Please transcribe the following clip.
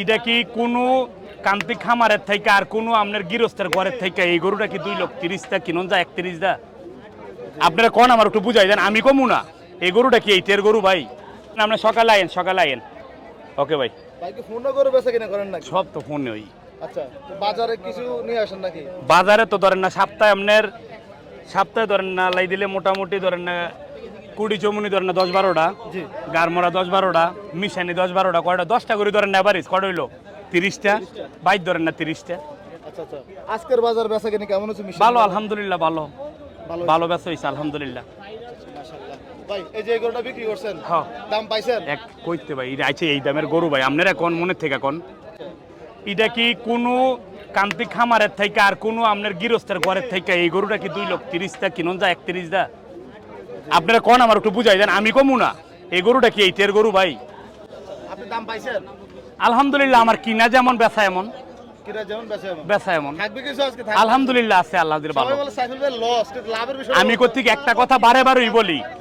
এটা কি কোনো কান্তি খামারের থেকে আর কোনো আপনার গৃহস্থের ঘরের থেকে এই গরুটা কি 2,30,000 কিনুন যায় 31,000? আপনারা কোন আমার একটু বুঝাই দেন, আমি কমু না। এই গরুটা কি এইটের গরু ভাই? আপনি সকালে আইন ওকে ভাই। ভাইকে ফোন করে বেচা কিনা করেন নাকি? সব তো ফোনে ওই আচ্ছা, তো বাজারে কিছু নিয়ে আসেন নাকি? বাজারে তো ধরেন না সপ্তাহে ধরেন না লাই দিলে মোটামুটি ধরেন না 20 চমুনি ধরেন না 10-12টা, জি। গারমরা 10-12টা, মিশানি 10-12টা, কয়টা 10টা করে ধরেন না এভারেজ কয়টা হইলো 30টা, বাইর ধরেন না 30টা। আচ্ছা আচ্ছা, আজকের বাজার বেচা কিনা কেমন হচ্ছে? ভালো আলহামদুলিল্লাহ, ভালো ভালো ভালো বেচা হইছে আলহামদুলিল্লাহ। মাশাআল্লাহ। ভাই এই যে এই গরুটা বিক্রি করছেন, হ্যাঁ দাম পাইছেন? এক কইতে ভাই এটা আছে এই দামের গরু ভাই, আপনারা কোন মনে থেকে কোন এটা কি কোনো কান্তি খামারের থেকে আর কোনো আপনার গৃহস্থের ঘরের থেকে এই গরুটা কি 2,30,000 কিনুন যায় 31,000? আপনারা কোন আমার একটু বুঝাই দেন, আমি কমু না। এই গরুটা কি এইটের গরু ভাই? আপনি দাম পাইছেন? আলহামদুলিল্লাহ, আমার কিনা যেমন বেচা এমন কিরা যেমন বেচা এমন বেচা এমন থাকবে কিছু আজকে থাকবে? আলহামদুলিল্লাহ আছে, আল্লাহ দিলে ভালো। সবাই বলে সাইফুল ভাই লস, কিন্তু লাভের বিষয় আমি কর্তৃক একটা কথা বারে বারেই বলি,